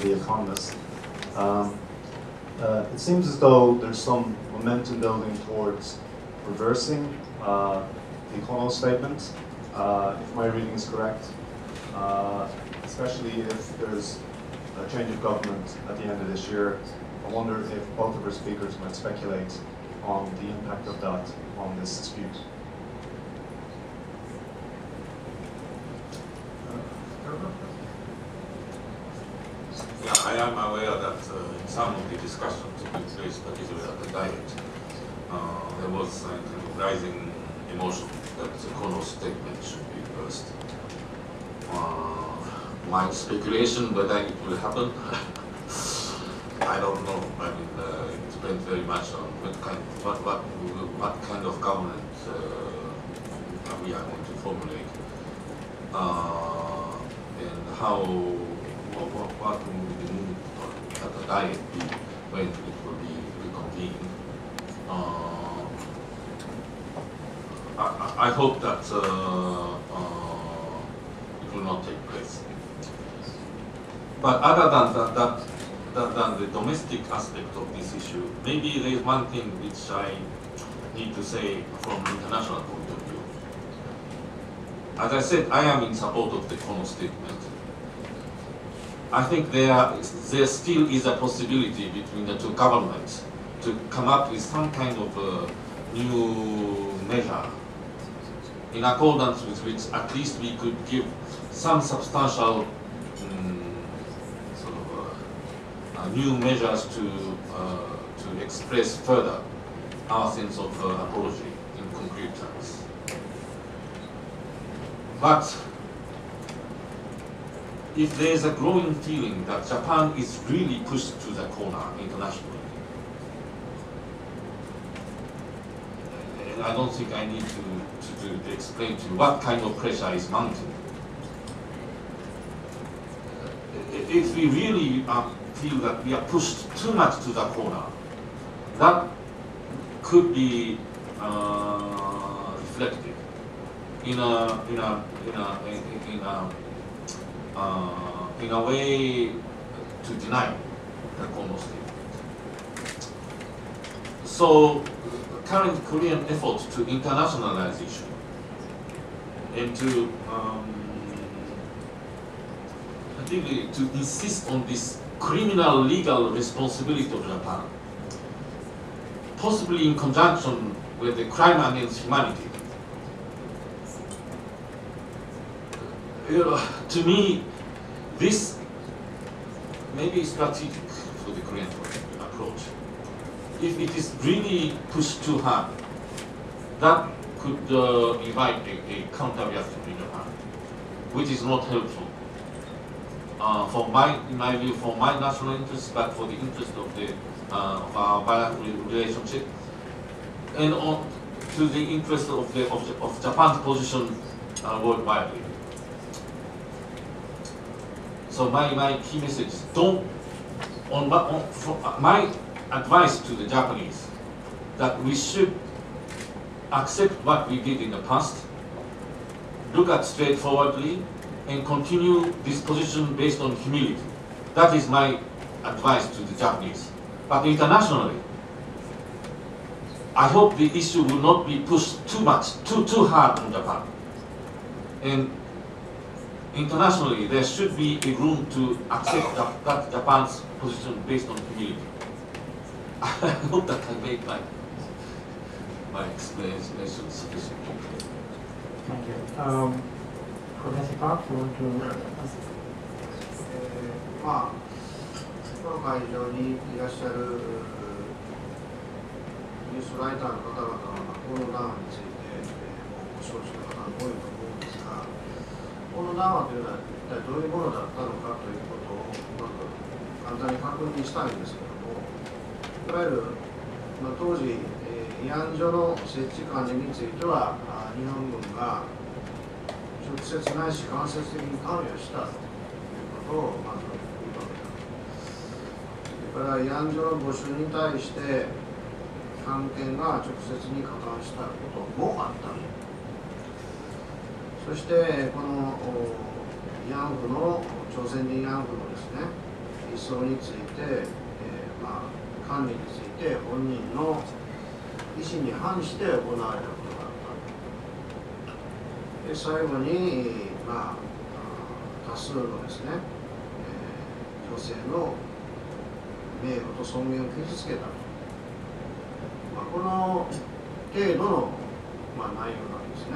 The Economist. It seems as though there's some momentum building towards reversing the Economist statement, if my reading is correct, especially if there's a change of government at the end of this year. I wonder if both of our speakers might speculate on the impact of that on this dispute. Yeah, I am aware that in some of the discussions took place, particularly at the Diet, there was a kind of rising emotion that the Kono statement should be reversed. My speculation whether it will happen, I don't know. I mean, it depends very much on what kind of government we are going to formulate, and how what will be moved at the Diet be when it will be reconvened. I hope that it will not take place. But other than the domestic aspect of this issue, maybe there is one thing which I need to say from international point of view. As I said, I am in support of the Kono statement. I think there still is a possibility between the two governments to come up with some kind of new measure in accordance with which at least we could give some substantial new measures to express further our sense of apology in concrete terms. But if there is a growing feeling that Japan is really pushed to the corner internationally, and I don't think I need to explain to you what kind of pressure is mounting. If we really feel that we are pushed too much to the corner, that could be reflected in a way to deny the Kono statement. So current Korean effort to internationalize the issue and to particularly to insist on this criminal legal responsibility of Japan, possibly in conjunction with the crime against humanity. To me, this may be strategic for the Korean approach. If it is really pushed too hard, that could invite a counter-reaction in Japan, which is not helpful. In my view, for my national interest, but for the interest of our bilateral relationship, and to the interest of Japan's position worldwide. So my key message is my advice to the Japanese that we should accept what we did in the past, look at straightforwardly, and continue this position based on humility. That is my advice to the Japanese. But internationally, I hope the issue will not be pushed too much, too hard on Japan. And internationally, there should be a room to accept that Japan's position based on humility. I hope that I made my explanation sufficient. Thank you. Professor Park, you want to ask? この会場にいらっしゃるニュースライターの方々はこの談話についてご承知の方が多いと思うんですが、この談話というのは一体どういうものだったのかということをまず簡単に確認したいんですけども、いわゆる当時慰安所の設置管理については日本軍が直接ないし間接的に関与したということをまず認めた。それから慰安所の募集に対して関係が直接に加担したこともあった。そしてこの慰安婦の朝鮮人慰安婦のですね、装について、管理について本人の意思に反して行われたことがあった。で最後に、多数のですね、女性の名誉と尊厳を傷つけたと、この程度の、内容なんですね。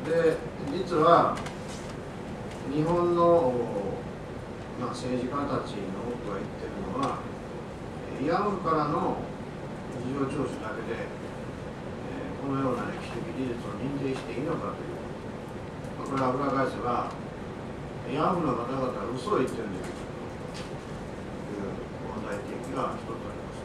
で実は日本の、政治家たちの多くが言ってるのは、慰安婦からの事情聴取だけで、このような歴史的事実を認定していいのかという、これは裏返せば慰安婦の方々は嘘を言ってるんですという問題提起が一つあります。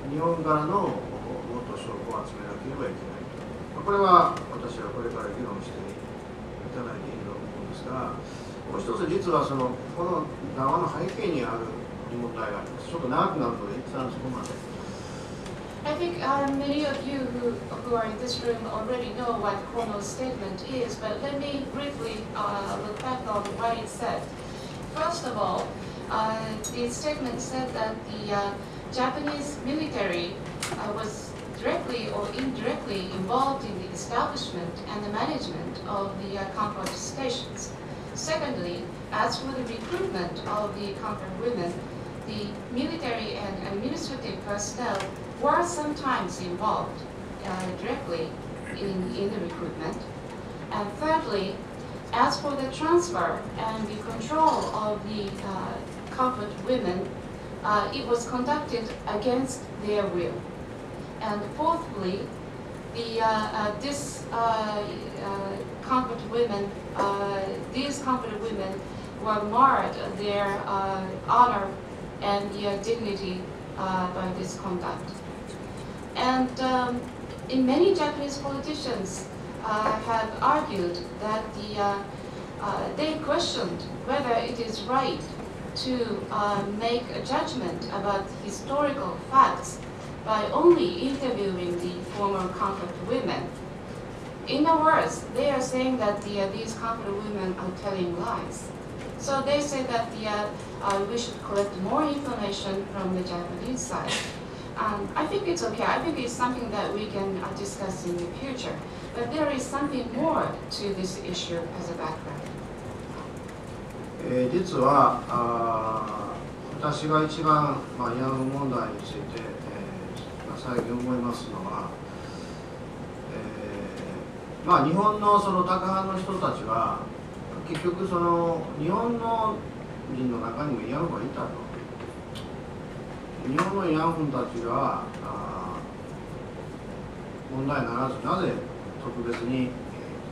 日本からのもっと証拠を集めなければいけないと、これは私はこれから議論していただいていると思うんですが、もう一つ実はこの談話の背景にある問題があります。ちょっと長くなるので一旦そこまで。I think many of you who are in this room already know what Kono's statement is, but let me briefly look back on what it said. First of all, the statement said that the Japanese military was directly or indirectly involved in the establishment and the management of the comfort stations. Secondly, as for the recruitment of the comfort women, the military and administrative personnel were sometimes involved directly in the recruitment. And thirdly, as for the transfer and the control of the comfort women, it was conducted against their will. And fourthly, these comfort women were marred their honor and their dignity by this conduct. And in many Japanese politicians have argued that they questioned whether it is right to make a judgment about historical facts by only interviewing the former comfort women. In other words, they are saying that these comfort women are telling lies. So they say that we should collect more information from the Japanese side. I think it's okay. I think it's something that we can discuss in the future. But there is something more to this issue as a background. 実は私が一番、慰安婦問題について、最近思いますのは、日本のその高派の人たちは結局日本の人の中にも慰安婦がいたと。日本の慰安婦たちが問題にならず、なぜ特別に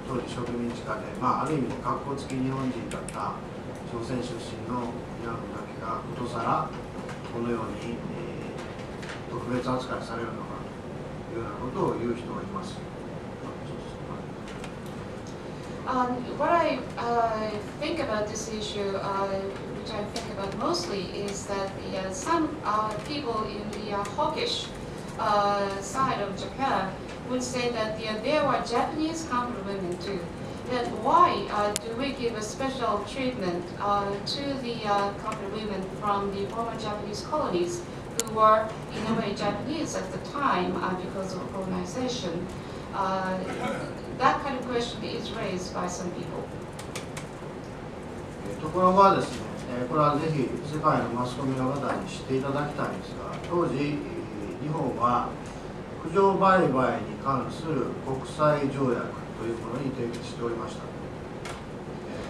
当時植民地下で、ある意味で格好つき日本人だった朝鮮出身の慰安婦だけがことさらこのように、特別扱いされるのかというようなことを言う人がいます。What I think about this issue, which I think about mostly, is that some people in the hawkish side of Japan would say that there were Japanese comfort women too. Then why do we give a special treatment to the comfort women from the former Japanese colonies who were in a way Japanese at the time because of colonization? That kind of question is raised by some people. ところがですね、これはぜひ世界のマスコミの方に知っていただきたいんですが、当時日本は苦情売買に関する国際条約というものに締結しておりました。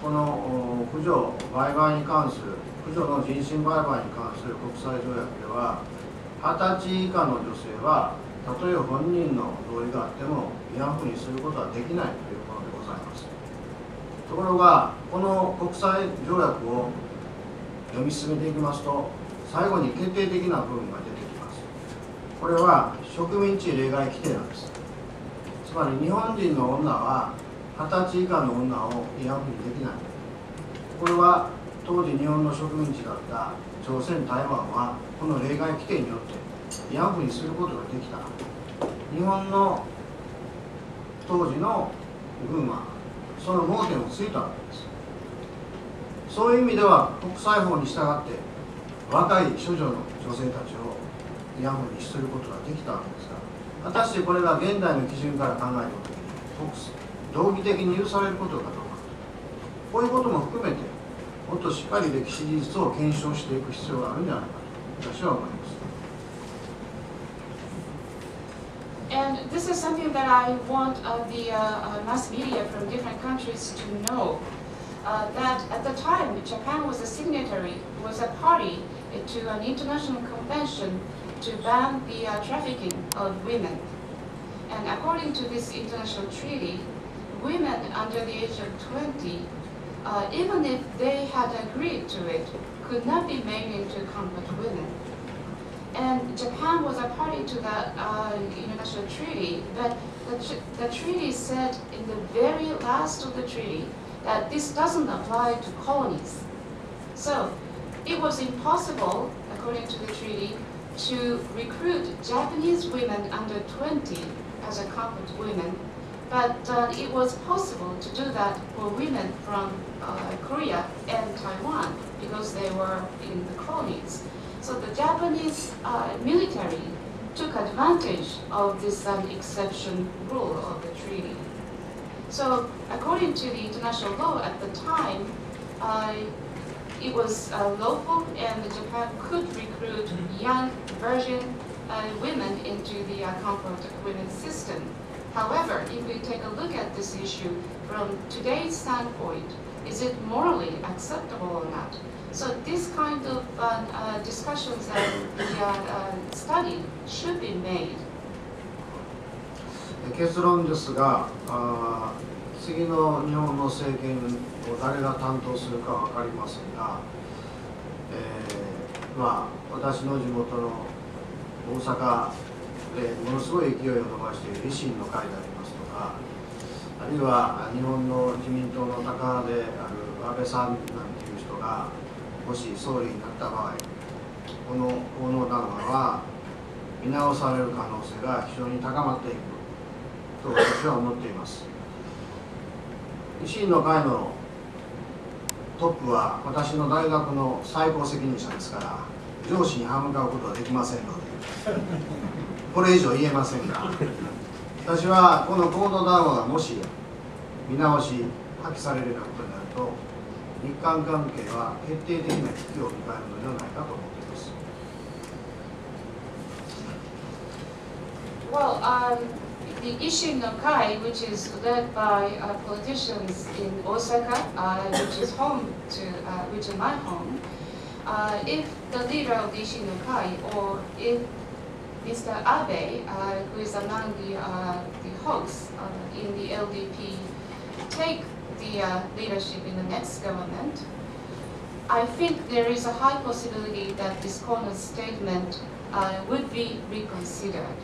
この苦情売買に関する苦情の人身売買に関する国際条約では、20歳以下の女性はたとえ本人の同意があっても慰安婦にすることはできないというものでございます。ところがこの国際条約を読み進めていきますと、最後に決定的な部分が出てきます。これは植民地例外規定なんです。つまり日本人の女は20歳以下の女を慰安婦にできない。これは当時日本の植民地だった朝鮮台湾はこの例外規定によって慰安婦にすることができた。日本の当時の軍はその盲点をついたわけです。そういう意味では国際法に従って若い処女の女性たちを慰安婦にすることができたわけですが、果たしてこれが現代の基準から考えたときに道義的に許されることかどうか、こういうことも含めてもっとしっかり歴史事実を検証していく必要があるんじゃないかと私は思います。And this is something that I want the mass media from different countries to know. That at the time, Japan was a signatory, was a party to an international convention to ban the trafficking of women. And according to this international treaty, women under the age of 20, even if they had agreed to it, could not be made into combat women. And Japan was a party to that international treaty, but the treaty said in the very last of the treaty that this doesn't apply to colonies. So it was impossible, according to the treaty, to recruit Japanese women under 20 as a combat women, but it was possible to do that for women from Korea and Taiwan because they were in the colonies. So the Japanese military took advantage of this exception rule of the treaty. So according to the international law at the time, it was lawful and Japan could recruit young virgin women into the combat women system. However, if we take a look at this issue from today's standpoint, is it morally acceptable or not? So this kind of discussions and study should be made. 結論ですが、次の日本の政権を誰が担当するかは分かりませんが、私の地元の大阪でものすごい勢いを伸ばしている維新の会でありますとか、あるいは日本の自民党の高派である安倍さんなんていう人がもし総理になった場合、この行動談話は見直される可能性が非常に高まっていくと私は思っています。維新の会のトップは私の大学の最高責任者ですから、上司に歯向かうことはできませんので、これ以上言えませんが、私はこの行動談話がもし見直し、破棄されるようなことになると、日韓関係は決定的な危機を迎えるのではないかと思っています。Well, the Ishin no Kai, which is led by politicians in Osaka, which is which is my home, if the leader of the Ishin no Kai, or if Mr. Abe, who is among the hosts in the LDP, take the leadership in the next government, I think there is a high possibility that this corner statement would be reconsidered.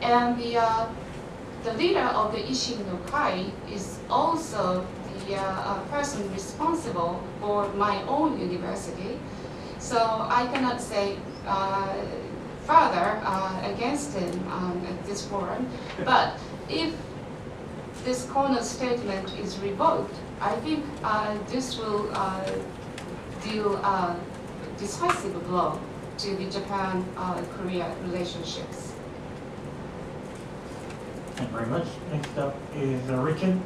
And the leader of the Ishin no Kai is also the person responsible for my own university. So I cannot say further against him at this forum. But if this corner statement is revoked, I think this will deal a decisive blow to the Japan-Korea relationships. Thank you very much. Next up is Richard.